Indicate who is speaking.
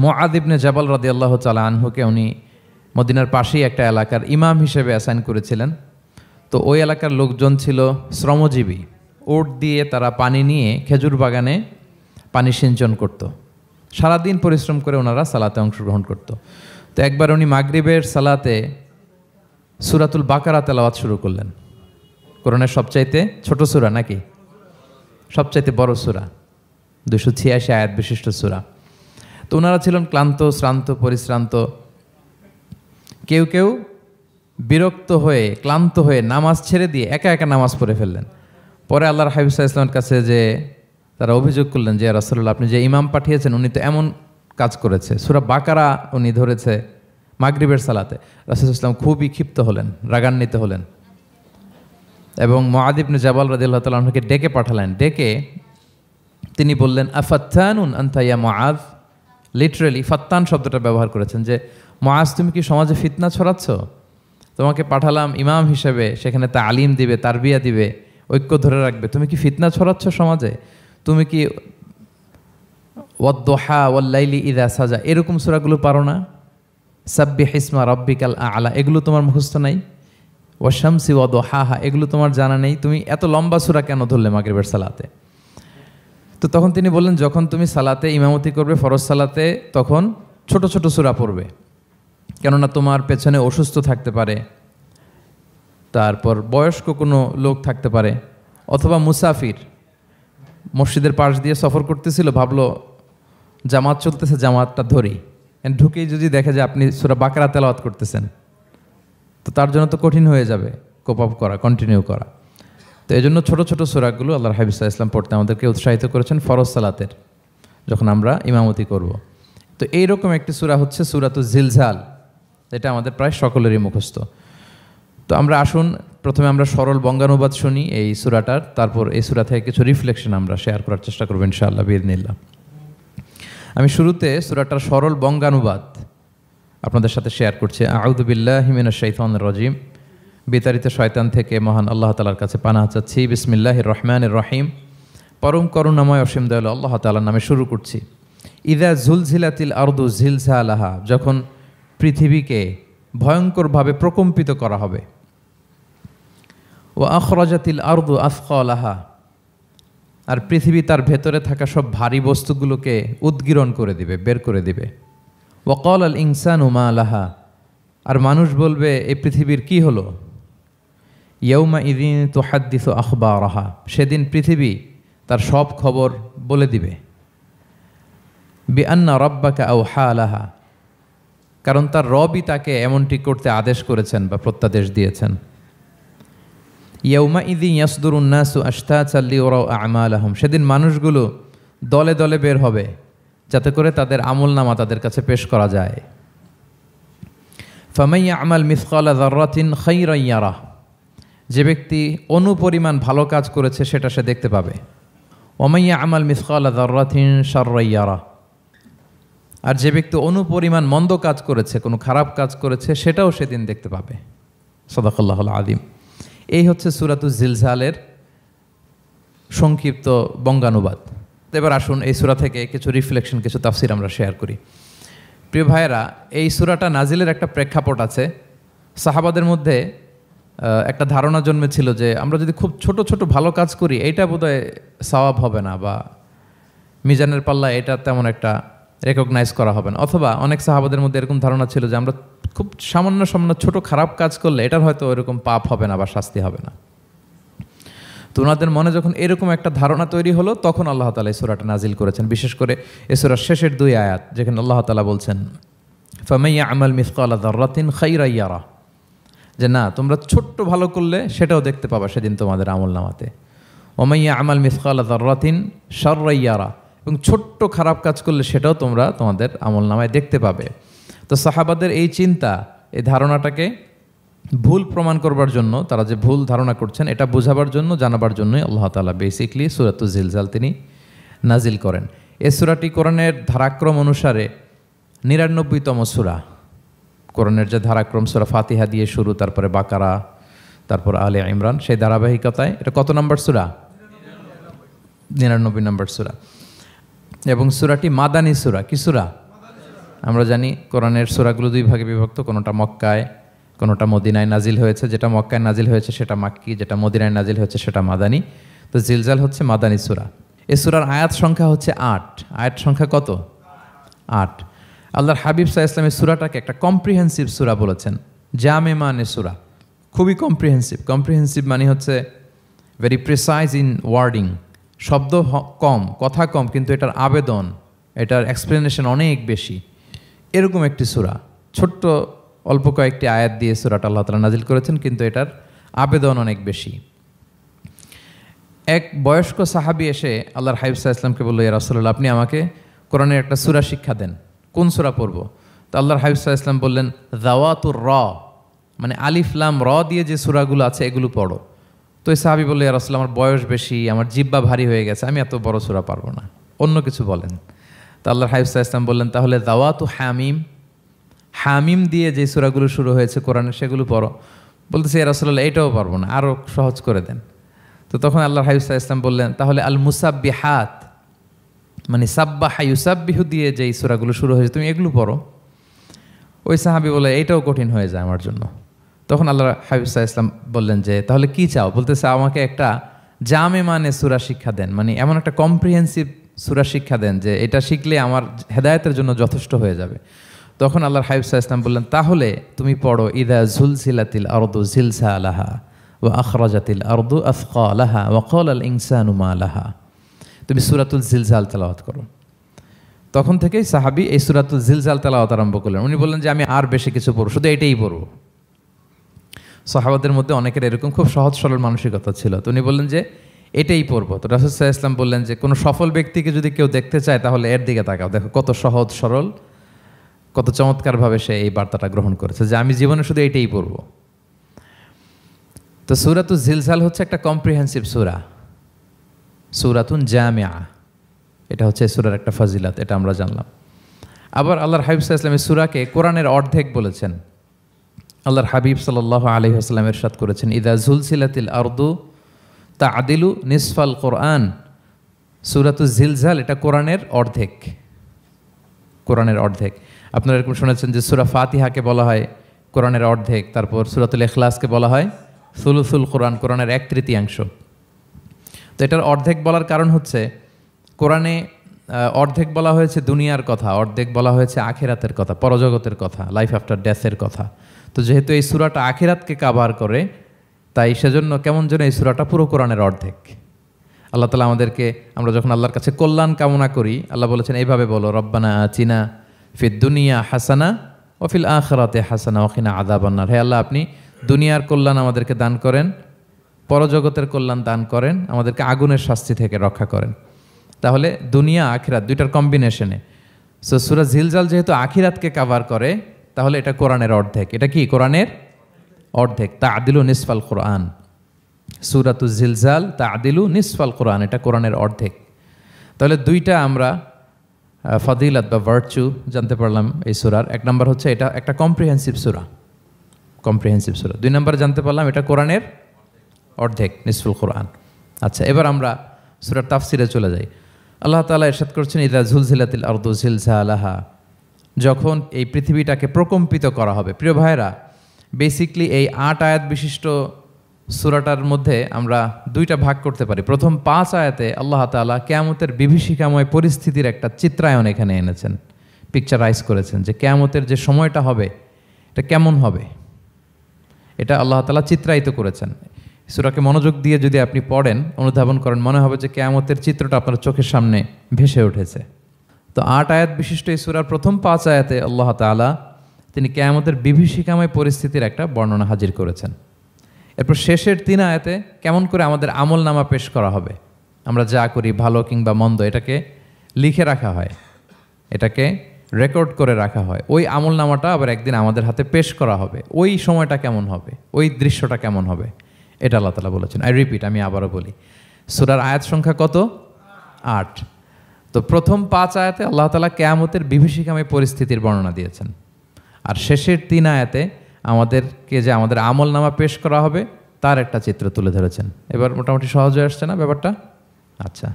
Speaker 1: মুআয ইবনে জাবাল রাদিয়াল্লাহু তাআলা আনহুকে উনি মদিনার পাশেই একটা এলাকার ইমাম হিসেবে অ্যাসাইন করেছিলেন। তো ওই এলাকার লোকজন ছিল শ্রমজীবী, ওট দিয়ে তারা পানি নিয়ে খেজুর বাগানে পানি সিঞ্চন করত। সারাদিন পরিশ্রম করে ওনারা সালাতে অংশগ্রহণ করত। তো একবার উনি মাগরিবের সালাতে সূরাতুল বাকারা তেলাওয়াত শুরু করলেন। কোরআনের সবচাইতে ছোট সূরা নাকি সবচাইতে বড় সূরা, 286 আয়াত বিশিষ্ট সূরা। তো ওনারা ছিলেন ক্লান্ত, শ্রান্ত, পরিশ্রান্ত। কেউ কেউ বিরক্ত হয়ে, ক্লান্ত হয়ে নামাজ ছেড়ে দিয়ে একা একা নামাজ পড়ে ফেললেন। পরে আল্লাহর হাবিব সাল্লাল্লাহু আলাইহি ওয়াসাল্লামের কাছে যে তারা অভিযোগ করলেন যে, ইয়া রাসূলুল্লাহ, আপনি যে ইমাম পাঠিয়েছেন উনি তো এমন কাজ করেছে, সূরা বাকারা উনি ধরেছে মাগরিবের সালাতে। রাসূলুল্লাহ সাল্লাল্লাহু আলাইহি ওয়াসাল্লাম খুবই ক্ষিপ্ত হলেন, রাগান্বিত হলেন এবং মুআয ইবনে জাবাল রাদিয়াল্লাহু তাআলা আনহুকে ডেকে পাঠালেন। ডেকে তিনি বললেন, আফাত্তানুন আনতা ইয়া মুআয। লিটারালি ফাত্তান শব্দটা ব্যবহার করেছেন যে, মুআয তুমি কি সমাজে ফিতনা ছড়াচ্ছ? তোমাকে পাঠালাম ইমাম হিসেবে, সেখানে তালিম দিবে, তারবিয়া দিবে, ঐক্য ধরে রাখবে, তুমি কি ফিতনা ছড়াচ্ছ সমাজে? তুমি কি ওয়াদ-দুহা ওয়াল-লাইলি ইযা সাজা এরকম সূরাগুলো পারো না? সাব্বিহ ইসমা রাব্বিকাল আ'লা এগুলো তোমার মুখস্থ নাই? ওয়াশ-শামসি ওয়া-দুহাহা এগুলো তোমার জানা নেই? তুমি এত লম্বা সূরা কেন ধরলে মাগরিবের সালাতে? তো তখন তিনি বললেন, যখন তুমি সালাতে ইমামতি করবে ফরজ সালাতে, তখন ছোট ছোট সূরা পড়বে, কেননা তোমার পেছনে অসুস্থ থাকতে পারে, তারপর বয়স্ক কোনো লোক থাকতে পারে, অথবা মুসাফির মসজিদের পাশ দিয়ে সফর করতেছিল, ভাবলো জামাত চলতেছে, জামাতটা ধরি, ঢুকেই যদি দেখে যে আপনি সূরা বাকারা তেলাওয়াত করতেছেন, তো তার জন্য তো কঠিন হয়ে যাবে কোপ আপ করা, কন্টিনিউ করা। তো এই জন্য ছোটো ছোটো সূরাগুলো আল্লাহর হাবিব সাল্লাল্লাহু আলাইহি ওয়াসাল্লাম পড়তে আমাদেরকে উৎসাহিত করেছেন ফরজ সালাতের, যখন আমরা ইমামতি করব। তো এইরকম একটি সূরা হচ্ছে সূরাতুজ জিলজাল, এটা আমাদের প্রায় সকলেরই মুখস্থ। তো আমরা আসুন প্রথমে আমরা সরল বঙ্গানুবাদ শুনি এই সূরাটার, তারপর এই সূরা থেকে কিছু রিফ্লেকশন আমরা শেয়ার করার চেষ্টা করব ইনশাআল্লাহ বিইذنিল্লাহ। আমি শুরুতে সূরাটার সরল বঙ্গানুবাদ আপনাদের সাথে শেয়ার করছি। আউযু বিল্লাহি মিনাশ শাইতানির রাজিম, বিতাড়িত শয়তান থেকে মহান আল্লাহ তাআলার কাছে পানাহ চাচ্ছি। বিসমিল্লাহির রহমানির রহিম, পরম করুণাময় অসীম দয়ালু আল্লাহ তাআলার নামে শুরু করছি। ইযা জুলজিলাতিল আরদু জিলজালাহা, যখন পৃথিবীকে ভয়ঙ্করভাবে প্রকম্পিত করা হবে। ওয়া আখরাজাতিল আরদু আসকালাহা, আর পৃথিবী তার ভেতরে থাকা সব ভারী বস্তুগুলোকে উদ্গীরণ করে দিবে, বের করে দিবে। ওয়া ক্বালাল ইনসানু মা লাহা, আর মানুষ বলবে এই পৃথিবীর কি হলো। ইয়াউমা ইযিন তুহাদ্দিসু আখবারাহা, সেদিন পৃথিবী তার সব খবর বলে দিবে। বিআন্না রাব্বাকা আওহা লাহা, কারণ তার রবই তাকে এমনটি করতে আদেশ করেছেন বা প্রত্যাদেশ দিয়েছেন। ইয়াউমা ইযিন ইয়াসদুরুন নাসু আশতাতান লিয়ারাউ আ'মালাহুম, সেদিন মানুষগুলো দলে দলে বের হবে যাতে করে তাদের আমলনামা তাদের কাছে পেশ করা যায়। ফামান ইয়া'মাল মিসকালা যাররাতিন খায়রান ইয়ারাহ, যে ব্যক্তি অনুপরিমাণ ভালো কাজ করেছে সেটা সে দেখতে পাবে। ওয়া মান ইয়া'মাল মিসকালা যাররাতিন শাররান ইয়ারাহ, আর যে ব্যক্তি অনুপরিমাণ মন্দ কাজ করেছে, কোনো খারাপ কাজ করেছে, সেটাও সেদিন দেখতে পাবে। সাদাকাল্লাহুল আযীম। এই হচ্ছে সূরাতুজ জিলজালের সংক্ষিপ্ত বঙ্গানুবাদ। এবার আসুন এই সূরা থেকে কিছু রিফ্লেকশন, কিছু তাফসির আমরা শেয়ার করি। প্রিয় ভাইয়েরা, এই সূরাটা নাজিলের একটা প্রেক্ষাপট আছে। সাহাবাদের মধ্যে একটা ধারণা জন্মেছিল যে আমরা যদি খুব ছোট ছোট ভালো কাজ করি এইটা বোধহয় সওয়াব হবে না, বা মিজানের পাল্লা এটা তেমন একটা রেকগনাইজ করা হবে না। অথবা অনেক সাহাবাদের মধ্যে এরকম ধারণা ছিল যে আমরা খুব সামান্য সামান্য ছোট খারাপ কাজ করলে এটার হয়তো এরকম পাপ হবে না বা শাস্তি হবে না। তো ওনাদের মনে যখন এরকম একটা ধারণা তৈরি হলো, তখন আল্লাহ তাআলা এই সূরাটা নাজিল করেছেন। বিশেষ করে এই সূরার শেষের 2 আয়াত, যেখানে আল্লাহ তাআলা বলছেন ফামান ইয়া'মাল মিসকালা যাররাতিন খায়রান ইয়ারা, যে না, তোমরা ছোট্ট ভালো করলে সেটাও দেখতে পাবা সেদিন তোমাদের আমলনামাতে। ওয়া মান ইয়া'মাল মিসকালা যাররাতিন শাররান ইয়ারা, এবং ছোট্ট খারাপ কাজ করলে সেটাও তোমরা তোমাদের আমলনামায় দেখতে পাবে। তো সাহাবাদের এই চিন্তা, এই ধারণাটাকে ভুল প্রমাণ করবার জন্য, তারা যে ভুল ধারণা করছেন এটা বোঝাবার জন্য, জানাবার জন্যই আল্লাহ তাআলা বেসিকলি সূরাতুজ জিলজাল তিনি নাজিল করেন। এই সূরাটি কোরআনের ধারাক্রম অনুসারে 99তম সূরা। কোরআনের যে ধারাক্রম, সূরা ফাতিহা দিয়ে শুরু, তারপরে বাকারা, তারপর আলে ইমরান, সেই ধারাবাহিকতায় এটা কত নম্বর সূরা? 99 নম্বর সূরা। এবং সূরাটি মাদানী সূরা। কি সূরা? আমরা জানি কোরআনের সূরাগুলো দুই ভাগে বিভক্ত, কোনোটা মক্কায় কোনোটা মদিনায় নাজিল হয়েছে। যেটা মক্কায় নাজিল হয়েছে সেটা মাক্কি, যেটা মদিনায় নাজিল হয়েছে সেটা মাদানী। তো জিলজাল হচ্ছে মাদানী সূরা। এই সূরার আয়াত সংখ্যা হচ্ছে ৮। আয়াত সংখ্যা কত? ৮। আল্লাহর হাবিব সাল্লাল্লাহু আলাইহি ওয়াসাল্লাম সূরাটাকে একটা কম্প্রিহেন্সিভ সূরা বলেছেন, জামে মানে সূরা, খুবই কম্প্রিহেন্সিভ। কম্প্রিহেন্সিভ মানে হচ্ছে ভেরি প্রিসাইজ ইন ওয়ার্ডিং, শব্দ কম, কথা কম, কিন্তু এটার আবেদন, এটার এক্সপ্লেনেশন অনেক বেশি, এরকম একটি সূরা। ছোট্ট অল্প কয়েকটি আয়াত দিয়ে সূরাটা আল্লাহ তাআলা নাজিল করেছেন, কিন্তু এটার আবেদন অনেক বেশি। এক বয়স্ক সাহাবী এসে আল্লাহর হাবিব সাল্লাল্লাহু আলাইহি ওয়াসাল্লামকে বলল, ইয়া রাসূলুল্লাহ, আপনি আমাকে কোরআনের একটা সূরা শিক্ষা দেন, কোন সূরা পড়ব? তো আল্লাহর হাবিব সাল্লাল্লাহু আলাইহি ওয়াসাল্লাম বললেন, যাওয়াতুর র, মানে আলিফ লাম র দিয়ে যে সূরাগুলো আছে এগুলো পড়ো। তো এই সাহাবী বলল, ইয়া রাসূলুল্লাহ, আমার বয়স বেশি, আমার জিহ্বা ভারী হয়ে গেছে, আমি এত বড় সূরা পারবো না, অন্য কিছু বলেন। তো আল্লাহর হাবিব সাল্লাল্লাহু আলাইহি ওয়াসাল্লাম বললেন, তাহলে যাওয়াতু হামিম, হামিম দিয়ে যে সূরাগুলো শুরু হয়েছে কোরআনের সেগুলো পড়ো। বলতেছে, ইয়া রাসূলুল্লাহ, এটাও পারবো না, আরও সহজ করে দেন। তো তখন আল্লাহর হাবিব সাল্লাল্লাহু আলাইহি ওয়াসাল্লাম বললেন, তাহলে আল মুসাব্বিহাত, মানে সাব্বাহা ইউসাব্বিহু দিয়ে যেই সূরাগুলো শুরু হয়েছে তুমি এগুলো পড়ো। ওই সাহাবী বলে, এইটাও কঠিন হয়ে যায় আমার জন্য। তখন আল্লাহর হাবিব সাল্লাল্লাহু আলাইহি ওয়াসাল্লাম বললেন যে, তাহলে কি চাও? বলতেছে, আমাকে একটা জামে মানে সূরা শিক্ষা দেন, মানে এমন একটা কম্প্রিহেন্সিভ সূরা শিক্ষা দেন যে এটা শিখলে আমার হেদায়েতের জন্য যথেষ্ট হয়ে যাবে। তখন আল্লাহর হাবিব সাল্লাল্লাহু আলাইহি ওয়াসাল্লাম বললেন, তাহলে তুমি পড়ো ইদা জুলজিলাতিল আরদু জিলজালাহা ওয়া আখরাজাতিল আরদু আথকালাহা ওয়া ক্বালাল ইনসানু মা লাহা। তুমি সূরাতুল জিলজাল তেলাওয়াত করো। তখন থেকেই সাহাবী এই সূরাতুল জিলজাল তেলাওয়াত আরম্ভ করলেন। উনি বললেন যে, আমি আর বেশি কিছু পড়ব, শুধু এটাই পড়ব। সাহাবাদের মধ্যে অনেকের এরকম খুব সহজ সরল মানসিকতা ছিল। তো উনি বললেন যে এটাই পড়ব। তো রাসূল সাল্লাল্লাহু আলাইহি ওয়াসাল্লাম বললেন যে, কোনো সফল ব্যক্তিকে যদি কেউ দেখতে চায় তাহলে এর দিকে তাকাও, দেখো কত সহজ সরল, কত চমৎকারভাবে সে এই বার্তাটা গ্রহণ করেছে যে আমি জীবনে শুধু এটাই পড়ব। তো সূরাতুল জিলজাল হচ্ছে একটা কম্প্রিহেন্সিভ সূরা, সূরাতুন জামিআ, এটা হচ্ছে সূরার একটা ফজিলত, এটা আমরা জানলাম। আবার আল্লাহর হাবিব সাল্লাল্লাহু আলাইহি ওয়াসাল্লাম সূরাকে কোরআনের অর্ধেক বলেছেন। আল্লাহর হাবিব সাল্লাল্লাহু আলাইহি ওয়াসাল্লাম ইরশাদ করেছেন, ইদা জুলজিলাতিল আরদু তা'দিলু নিসফাল কোরআন। সূরাতুল জিলজাল এটা কোরআনের অর্ধেক, কোরআনের অর্ধেক। আপনারা এরকম শুনেছেন যে সূরা ফাতিহাকে বলা হয় কোরআনের অর্ধেক, তারপর সূরাতুল ইখলাসকে বলা হয় সুলুসুল কোরআন, কোরআনের 1/3। তো এটার অর্ধেক বলার কারণ হচ্ছে, কোরআনে অর্ধেক বলা হয়েছে দুনিয়ার কথা, অর্ধেক বলা হয়েছে আখিরাতের কথা, পরজগতের কথা, লাইফ আফটার ডেথের কথা। তো যেহেতু এই সূরাটা আখিরাতকে কাভার করে, তাই সেজন্য কেমন যেন এই সূরাটা পুরো কোরআনের অর্ধেক। আল্লাহ তাআলা আমাদেরকে, আমরা যখন আল্লাহর কাছে কল্যাণ কামনা করি, আল্লাহ বলেছেন এইভাবে বলো, রব্বানা আতিনা ফিদ দুনিয়া হাসানা ওয়া ফিল আখিরাতি হাসানা ওয়া কিনা আযাবান্নার। হে আল্লাহ, আপনি দুনিয়ার কল্যাণ আমাদেরকে দান করেন, পরজগতের কল্যাণ দান করেন, আমাদেরকে আগুনের শাস্তি থেকে রক্ষা করেন। তাহলে দুনিয়া আখিরাত দুইটার কম্বিনেশনে। সো সূরা জিলজাল যেহেতু আখিরাতকে কাভার করে, তাহলে এটা কোরআনের অর্ধেক। এটা কি কোরআনের অর্ধেক? তা'দিলু নিসফাল কোরআন, সূরাতুল জিলজাল তা'দিলু নিসফাল কোরআন, এটা কোরআনের অর্ধেক। তাহলে দুইটা আমরা ফজিলত বা ভার্চু জানতে পারলাম এই সূরার। এক নম্বর হচ্ছে এটা একটা কম্প্রিহেন্সিভ সূরা, কম্প্রিহেন্সিভ সূরা। দুই নম্বর জানতে পারলাম এটা কোরআনের অর্ধেক, নিসফুল কোরআন। আচ্ছা, এবার আমরা সূরার তাফসিরে চলে যাই। আল্লাহ তাআলা ইরশাদ করছেন, ইদা জুলজিলাতিল আরদু জিলজালাহা, যখন এই পৃথিবীটাকে প্রকম্পিত করা হবে। প্রিয় ভাইরা, বেসিকলি এই 8 আয়াত বিশিষ্ট সূরাটার মধ্যে আমরা দুইটা ভাগ করতে পারি। প্রথম 5 আয়াতে আল্লাহ তাআলা কিয়ামতের বিভীষিকাময় পরিস্থিতির একটা চিত্রায়ন এখানে এনেছেন, পিকচারাইজ করেছেন যে কিয়ামতের যে সময়টা হবে এটা কেমন হবে, এটা আল্লাহ তাআলা চিত্রায়িত করেছেন। সূরাকে মনোযোগ দিয়ে যদি আপনি পড়েন, অনুধাবন করেন, মনে হবে যে কিয়ামতের চিত্রটা আপনার চোখের সামনে ভেসে উঠেছে। তো 8 আয়াত বিশিষ্ট এই সূরার প্রথম 5 আয়াতে আল্লাহ তাআলা তিনি কিয়ামতের বিভীষিকাময় পরিস্থিতির একটা বর্ণনা হাজির করেছেন। এরপর শেষের 3 আয়াতে কেমন করে আমাদের আমল নামা পেশ করা হবে, আমরা যা করি ভালো কিংবা মন্দ, এটাকে লিখে রাখা হয়, এটাকে রেকর্ড করে রাখা হয়। ওই আমল নামাটা আবার একদিন আমাদের হাতে পেশ করা হবে। ওই সময়টা কেমন হবে, ওই দৃশ্যটা কেমন হবে, এটা আল্লাহ তাআলা বলেছেন। আই রিপিট, আমি আবারও বলি, সূরার আয়াত সংখ্যা কত? 8। তো প্রথম 5 আয়াতে আল্লাহ তাআলা কিয়ামতের বিভীষিকাময় পরিস্থিতির বর্ণনা দিয়েছেন, আর শেষের 3 আয়াতে আমাদেরকে যে আমাদের আমল নামা পেশ করা হবে তার একটা চিত্র তুলে ধরেছেন। এবার মোটামুটি সহজ হয়ে আসছে না ব্যাপারটা? আচ্ছা।